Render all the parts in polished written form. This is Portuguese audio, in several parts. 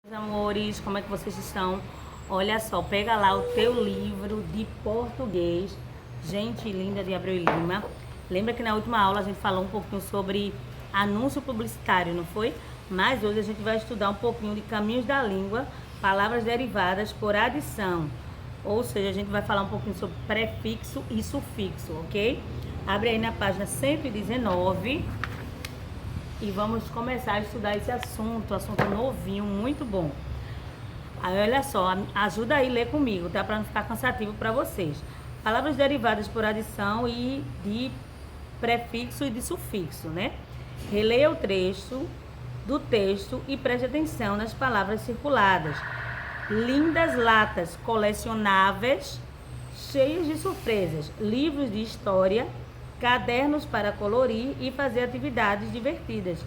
Meus amores, como é que vocês estão? Olha só, pega lá o teu livro de português, Gente Linda de Abreu e Lima. Lembra que na última aula a gente falou um pouquinho sobre anúncio publicitário, não foi? Mas hoje a gente vai estudar um pouquinho de caminhos da língua, palavras derivadas por adição. Ou seja, a gente vai falar um pouquinho sobre prefixo e sufixo, ok? Abre aí na página 119 e vamos começar a estudar esse assunto novinho, muito bom. Aí olha só, ajuda aí a ler comigo, tá? Para não ficar cansativo para vocês. Palavras derivadas por adição e de prefixo e de sufixo, né? Releia o trecho do texto e preste atenção nas palavras circuladas. Lindas latas colecionáveis, cheios de surpresas, livros de história, cadernos para colorir e fazer atividades divertidas,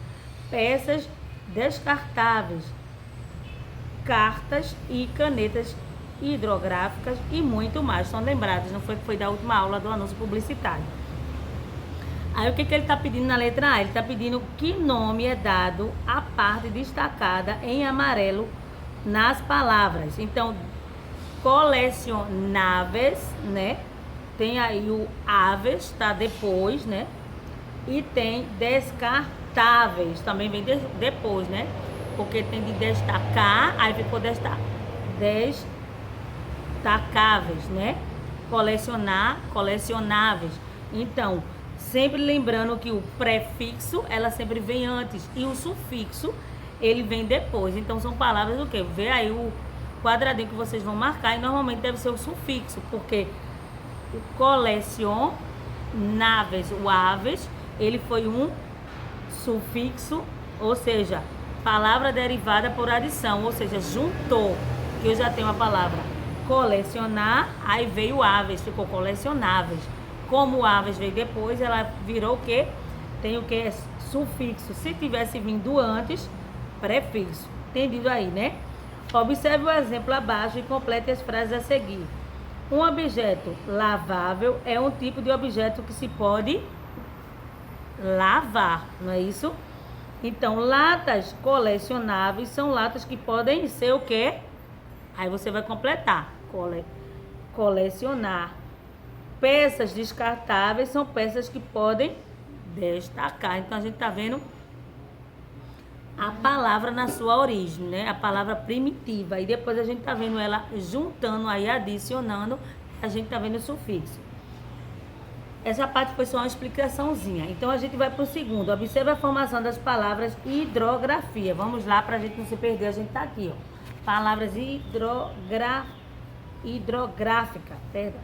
peças descartáveis, cartas e canetas hidrográficas e muito mais. Estão lembrados, não foi que foi da última aula do anúncio publicitário. Aí o que ele está pedindo na letra A? Ele está pedindo que nome é dado à parte destacada em amarelo nas palavras. Então, colecionáveis, né? Tem aí o aves, tá depois, né? E tem descartáveis, também vem depois, né? Porque tem de destacar, aí ficou destacáveis, né? Colecionar, colecionáveis. Então, sempre lembrando que o prefixo, ela sempre vem antes e o sufixo, ele vem depois. Então, são palavras o quê? Vê aí o quadradinho que vocês vão marcar e normalmente deve ser o sufixo, porque o colecionáveis, o aves, ele foi um sufixo, ou seja, palavra derivada por adição, ou seja, juntou, que eu já tenho a palavra colecionar, aí veio aves, ficou colecionáveis. Como o aves veio depois, ela virou o quê? Tem o que? Sufixo. Se tivesse vindo antes, prefixo. Entendido aí, né? Observe o exemplo abaixo e complete as frases a seguir. Um objeto lavável é um tipo de objeto que se pode lavar, não é isso? Então, latas colecionáveis são latas que podem ser o quê? Aí você vai completar. Colecionar. Peças descartáveis são peças que podem destacar. Então, a gente está vendo a palavra na sua origem, né? A palavra primitiva. E depois a gente tá vendo ela juntando aí, adicionando, a gente tá vendo o sufixo. Essa parte foi só uma explicaçãozinha. Então a gente vai pro segundo. Observe a formação das palavras hidrografia. Vamos lá pra gente não se perder. A gente tá aqui, ó. Palavras hidrográfica, perdão.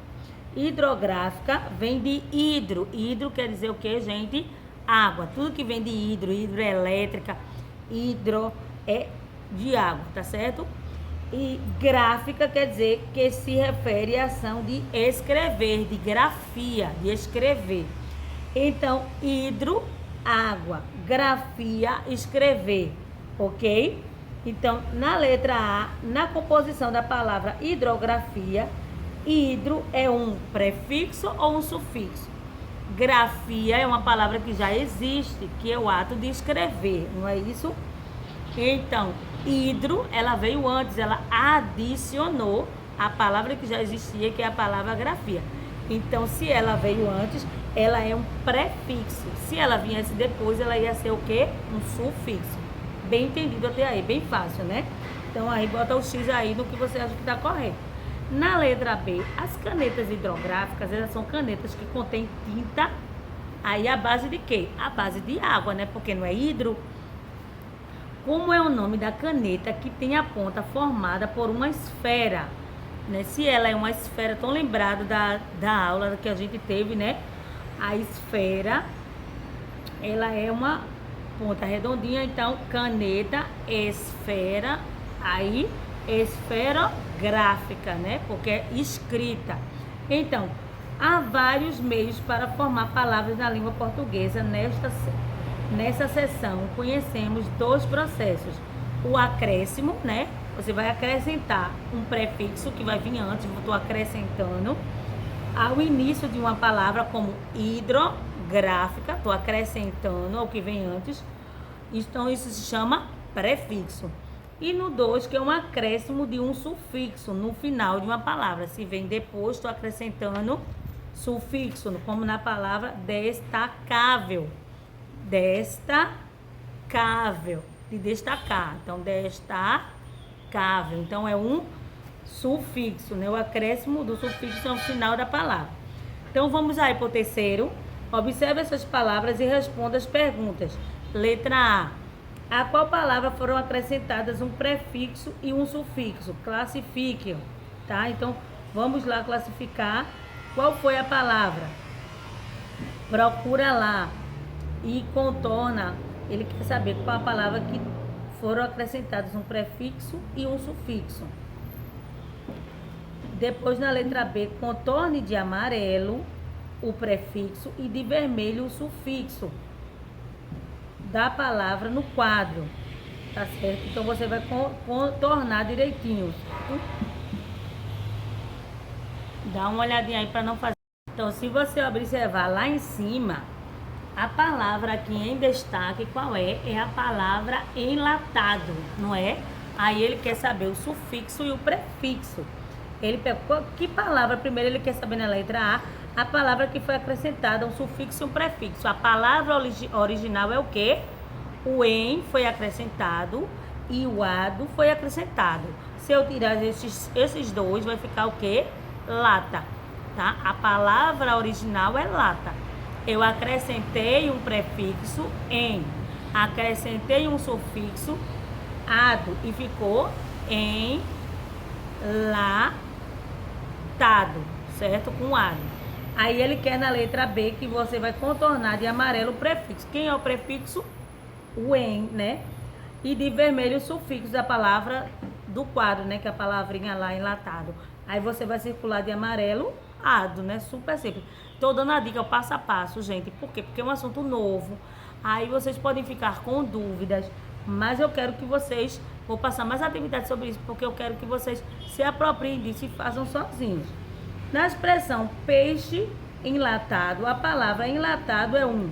Hidrográfica vem de hidro. Hidro quer dizer o que, gente? Água. Tudo que vem de hidroelétrica, hidro é de água, tá certo? E gráfica quer dizer que se refere à ação de escrever, de grafia, de escrever. Então, hidro, água, grafia, escrever, ok? Então, na letra A, na composição da palavra hidrografia, hidro é um prefixo ou um sufixo? Grafia é uma palavra que já existe, que é o ato de escrever, não é isso? Então, hidro, ela veio antes, ela adicionou a palavra que já existia, que é a palavra grafia. Então, se ela veio antes, ela é um prefixo. Se ela viesse depois, ela ia ser o quê? Um sufixo. Bem entendido até aí, bem fácil, né? Então, aí bota o X aí no que você acha que está correto. Na letra B, as canetas hidrográficas, elas são canetas que contêm tinta, aí a base de quê? A base de água, né? Porque não é hidro. Como é o nome da caneta que tem a ponta formada por uma esfera, né? Se ela é uma esfera, estão lembrados da aula que a gente teve, né? A esfera, ela é uma ponta redondinha, então caneta, esfera, aí esferográfica, né? Porque é escrita. Então, há vários meios para formar palavras na língua portuguesa. Nessa seção, conhecemos dois processos. O acréscimo, né? Você vai acrescentar um prefixo que vai vir antes, eu estou acrescentando ao início de uma palavra, como hidrográfica, estou acrescentando ao que vem antes. Então, isso se chama prefixo. E no 2, que é um acréscimo de um sufixo no final de uma palavra. Se vem depois, estou acrescentando sufixo, como na palavra destacável. Destacável, de destacar. Então, destacável. Então, é um sufixo, né? O acréscimo do sufixo no final da palavra. Então, vamos aí para o terceiro. Observe essas palavras e responda as perguntas. Letra A qual palavra foram acrescentadas um prefixo e um sufixo? Classifique, tá? Então, vamos lá classificar. Qual foi a palavra? Procura lá e contorna. Ele quer saber qual a palavra que foram acrescentados um prefixo e um sufixo. Depois, na letra B, contorne de amarelo o prefixo e de vermelho o sufixo da palavra no quadro, tá certo? Então, você vai contornar direitinho. Dá uma olhadinha aí para não fazer. Então, se você observar lá em cima, a palavra aqui em destaque, qual é? É a palavra enlatado, não é? Aí ele quer saber o sufixo e o prefixo. Ele pegou que palavra? Primeiro ele quer saber na letra A palavra que foi acrescentada, um sufixo e um prefixo. A palavra original é o quê? O em foi acrescentado e o ado foi acrescentado. Se eu tirar esses dois, vai ficar o quê? Lata, tá? A palavra original é lata. Eu acrescentei um prefixo em, acrescentei um sufixo ado e ficou enlatado, certo? Com ado. Aí ele quer na letra B que você vai contornar de amarelo o prefixo. Quem é o prefixo? O em, né? E de vermelho o sufixo da palavra do quadro, né? Que é a palavrinha lá, enlatado. Aí você vai circular de amarelo, ado, né? Super simples. Tô dando a dica passo a passo, gente. Por quê? Porque é um assunto novo. Aí vocês podem ficar com dúvidas. Mas eu quero que vocês... Vou passar mais atividades sobre isso, porque eu quero que vocês se apropriem disso e façam sozinhos. Na expressão peixe enlatado, a palavra enlatado é um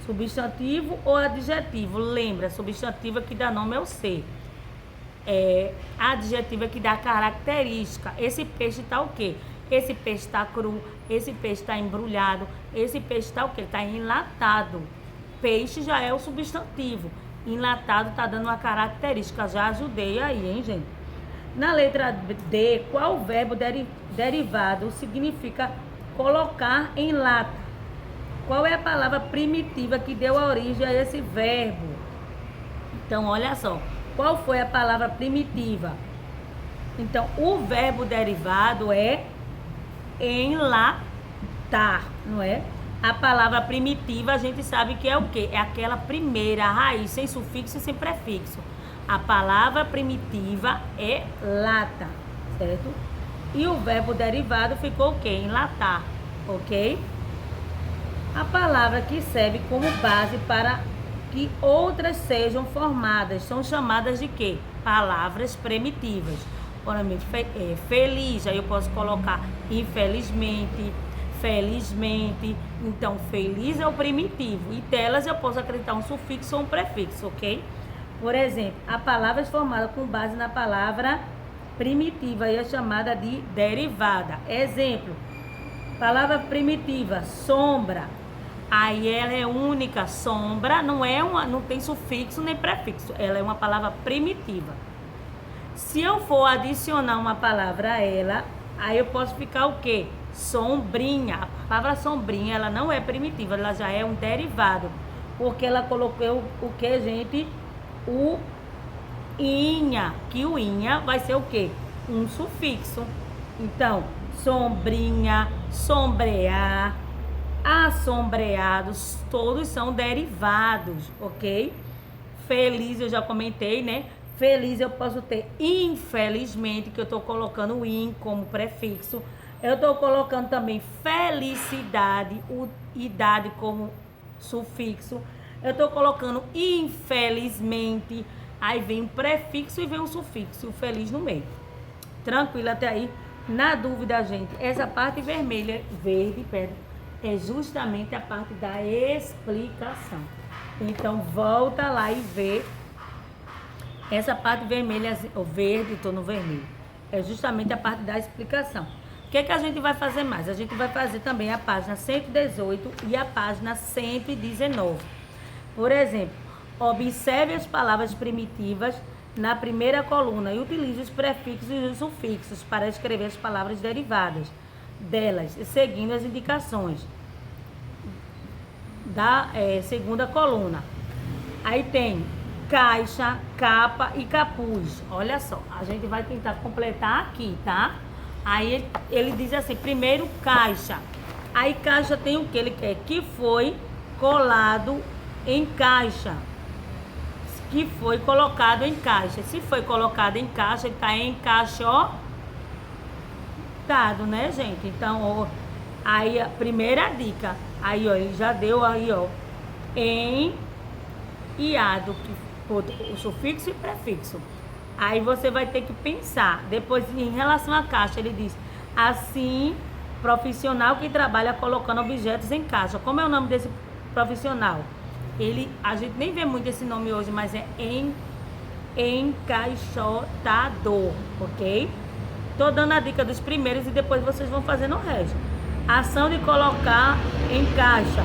substantivo ou adjetivo? Lembra, substantivo é que dá nome ao ser. Adjetivo é que dá característica. Esse peixe está o quê? Esse peixe está cru, esse peixe está embrulhado, esse peixe está o quê? Está enlatado. Peixe já é o substantivo. Enlatado está dando uma característica. Já ajudei aí, hein, gente? Na letra D, qual verbo derivado significa colocar em lata? Qual é a palavra primitiva que deu origem a esse verbo? Então, olha só. Qual foi a palavra primitiva? Então, o verbo derivado é enlatar, não é? A palavra primitiva, a gente sabe que é o quê? É aquela primeira raiz, sem sufixo e sem prefixo. A palavra primitiva é lata, certo? E o verbo derivado ficou o quê? Enlatar, ok? A palavra que serve como base para que outras sejam formadas são chamadas de quê? Palavras primitivas. Por exemplo, feliz, aí eu posso colocar infelizmente, felizmente. Então, feliz é o primitivo. E delas eu posso acrescentar um sufixo ou um prefixo, ok? Por exemplo, a palavra é formada com base na palavra primitiva e é chamada de derivada. Exemplo, palavra primitiva, sombra. Aí ela é única. Sombra não tem sufixo nem prefixo. Ela é uma palavra primitiva. Se eu for adicionar uma palavra a ela, aí eu posso ficar o quê? Sombrinha. A palavra sombrinha, ela não é primitiva, ela já é um derivado. Porque ela colocou o que, gente? O inha. Que o inha vai ser o quê? Um sufixo. Então, sombrinha, sombrear, assombreados, todos são derivados, ok? Feliz, eu já comentei, né? Feliz eu posso ter infelizmente, que eu estou colocando o in como prefixo. Eu estou colocando também felicidade, o idade como sufixo. Eu estou colocando infelizmente, aí vem um prefixo e vem um sufixo, o feliz no meio. Tranquilo até aí? Na dúvida, gente, essa parte vermelha, verde, pedra, é justamente a parte da explicação. Então, volta lá e vê Essa parte vermelha, o verde, estou no vermelho, é justamente a parte da explicação. O que é que a gente vai fazer mais? A gente vai fazer também a página 118 e a página 119. Por exemplo, observe as palavras primitivas na primeira coluna e utilize os prefixos e os sufixos para escrever as palavras derivadas delas, seguindo as indicações da segunda coluna. Aí tem caixa, capa e capuz. Olha só, a gente vai tentar completar aqui, tá? Aí ele diz assim, primeiro caixa. Aí caixa tem o que ele quer? Que foi colado em caixa. Que foi colocado em caixa. Se foi colocado em caixa, ele está encaixotado, né, gente? Então, ó, aí a primeira dica. Aí, ó, ele já deu aí, ó, em iado, o sufixo e prefixo. Aí você vai ter que pensar. Depois, em relação à caixa, ele diz assim, profissional que trabalha colocando objetos em caixa. Como é o nome desse profissional? A gente nem vê muito esse nome hoje, mas é encaixotador, ok? Tô dando a dica dos primeiros e depois vocês vão fazendo o resto. Ação de colocar em caixa.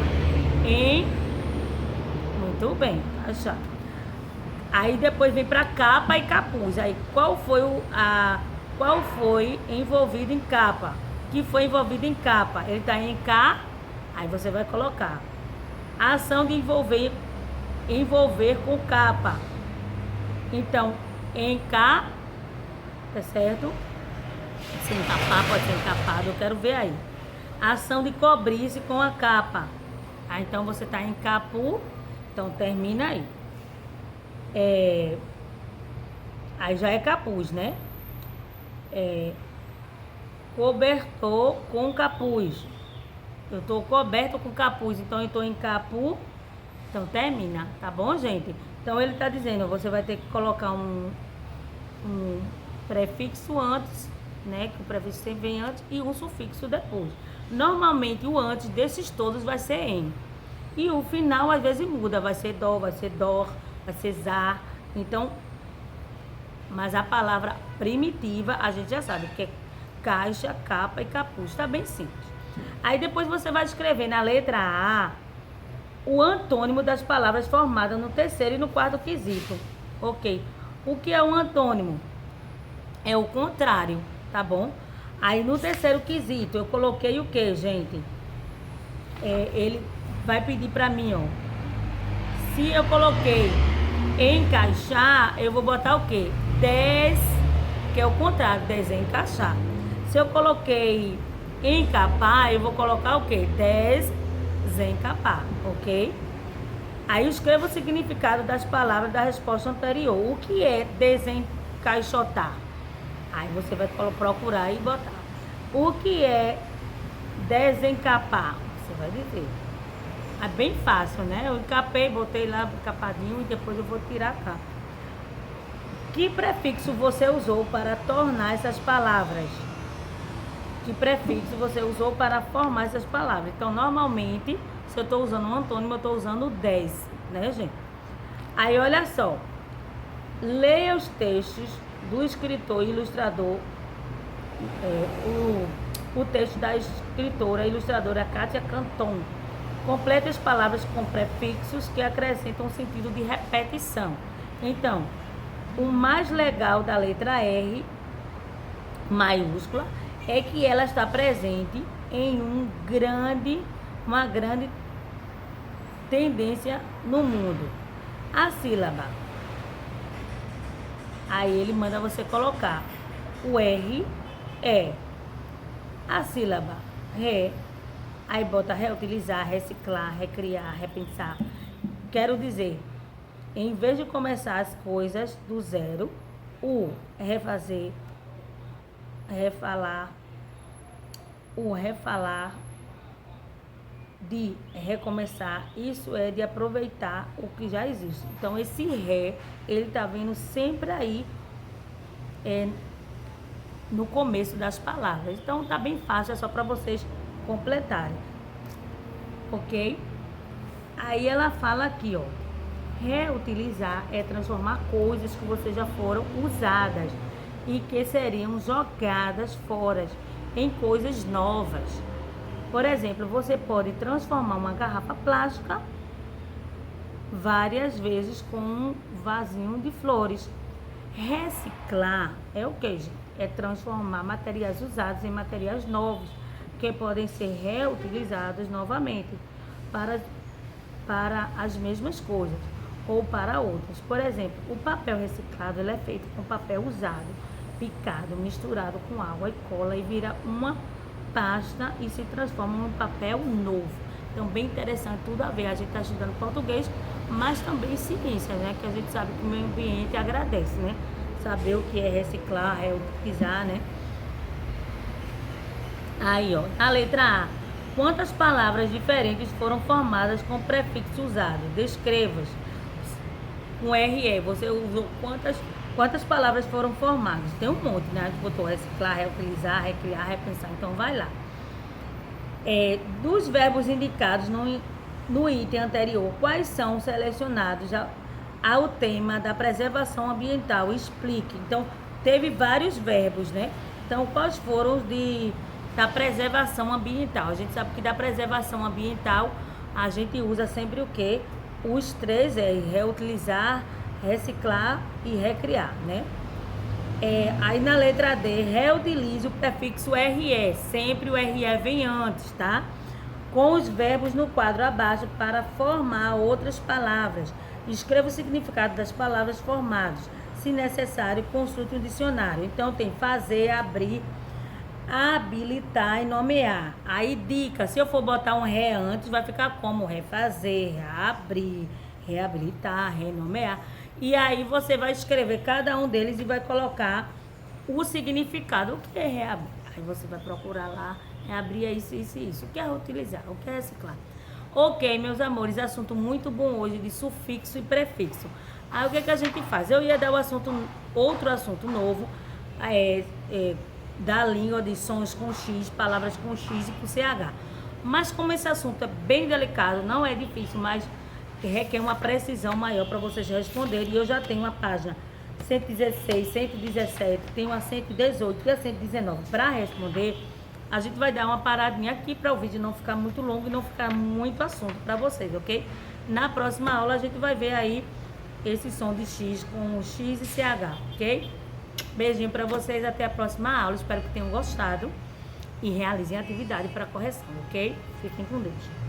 Muito bem, caixa. Aí depois vem para capa e capuz. Aí qual foi envolvido em capa? Que foi envolvido em capa? Ele tá em cá. Aí você vai colocar a ação de envolver com capa. Então, em cá, tá certo? Sem encapar, pode ser encapado, eu quero ver aí. A ação de cobrir-se com a capa. Aí então você tá em capu, então termina aí. Aí já é capuz, né? Cobertor com capuz. Eu tô coberto com capuz, então eu tô em capu. Então termina, tá bom, gente? Então ele tá dizendo, você vai ter que colocar um prefixo antes, né? Que o prefixo sempre vem antes e um sufixo depois. Normalmente o antes desses todos vai ser em. E o final às vezes muda, vai ser dó, vai ser dor, vai ser zar. Então, mas a palavra primitiva a gente já sabe que é caixa, capa e capuz. Tá bem simples. Aí depois você vai escrever na letra A o antônimo das palavras formadas no terceiro e no quarto quesito. Ok. O que é um antônimo? É o contrário, tá bom? Aí no terceiro quesito eu coloquei o que, gente? Ele vai pedir pra mim, ó. Se eu coloquei encaixar, eu vou botar o quê? Que é o contrário, desencaixar. Se eu coloquei encapar, eu vou colocar o quê? Desencapar, ok? Aí eu escrevo o significado das palavras da resposta anterior. O que é desencaixotar? Aí você vai procurar e botar. O que é desencapar? Você vai dizer. É bem fácil, né? Eu encapei, botei lá encapadinho e depois eu vou tirar a capa. Que prefixo você usou para tornar essas palavras? Que prefixo você usou para formar essas palavras? Então, normalmente, se eu estou usando um antônimo, eu estou usando 10, né, gente? Aí, olha só. Leia os textos do escritor e ilustrador, o texto da escritora e ilustradora Kátia Canton. Complete as palavras com prefixos que acrescentam um sentido de repetição. Então, o mais legal da letra R maiúscula é que ela está presente em uma grande tendência no mundo. A sílaba. Aí ele manda você colocar o R, a sílaba ré. Aí bota reutilizar, reciclar, recriar, repensar. Quero dizer, em vez de começar as coisas do zero, o refazer, refalar, de recomeçar, isso é de aproveitar o que já existe. Então esse ré, ele tá vindo sempre aí no começo das palavras. Então tá bem fácil, é só para vocês completarem, ok? Aí ela fala aqui, ó, Reutilizar é transformar coisas que você já foram usadas e que seriam jogadas fora em coisas novas. Por exemplo, você pode transformar uma garrafa plástica várias vezes com um vasinho de flores. Reciclar é o que, gente? É transformar materiais usados em materiais novos, que podem ser reutilizados novamente para as mesmas coisas ou para outras. Por exemplo, o papel reciclado ele é feito com papel usado, picado, misturado com água e cola e vira uma pasta e se transforma num papel novo. Então, bem interessante, tudo a ver. A gente está estudando português, mas também ciência, né? Que a gente sabe que o meio ambiente agradece, né? Saber o que é reciclar, reutilizar, né? Aí, ó, na letra A. Quantas palavras diferentes foram formadas com prefixo usado? Descreva-as. Com RE, você usou quantas palavras foram formadas? Tem um monte, né? A gente botou reciclar, reutilizar, recriar, repensar. Então, vai lá. Dos verbos indicados no item anterior, quais são selecionados ao tema da preservação ambiental? Explique. Então, teve vários verbos, né? Então, quais foram da preservação ambiental? A gente sabe que da preservação ambiental, a gente usa sempre o quê? Os 3 reutilizar, reciclar e recriar, né? Aí na letra D, reutilize o prefixo RE. Sempre o RE vem antes, tá? Com os verbos no quadro abaixo para formar outras palavras. Escreva o significado das palavras formadas. Se necessário, consulte um dicionário. Então tem fazer, abrir, habilitar e nomear. Aí dica, se eu for botar um ré antes, vai ficar como refazer, abrir, reabilitar, renomear. E aí você vai escrever cada um deles e vai colocar o significado. O que é reabrir? Aí você vai procurar lá, reabrir isso, isso e isso. O que é reutilizar? O que é reciclar? Ok, meus amores, assunto muito bom hoje de sufixo e prefixo. Aí o que a gente faz? Eu ia dar outro assunto novo, da língua de sons com X, palavras com X e com CH. Mas como esse assunto é bem delicado, não é difícil, mas requer uma precisão maior para vocês responderem. E eu já tenho a página 116, 117, tenho a 118 e a 119 para responder. A gente vai dar uma paradinha aqui para o vídeo não ficar muito longo e não ficar muito assunto para vocês, ok? Na próxima aula a gente vai ver aí esse som de X com X e CH, ok? Beijinho para vocês, até a próxima aula. Espero que tenham gostado e realizem a atividade para correção, ok? Fiquem com Deus.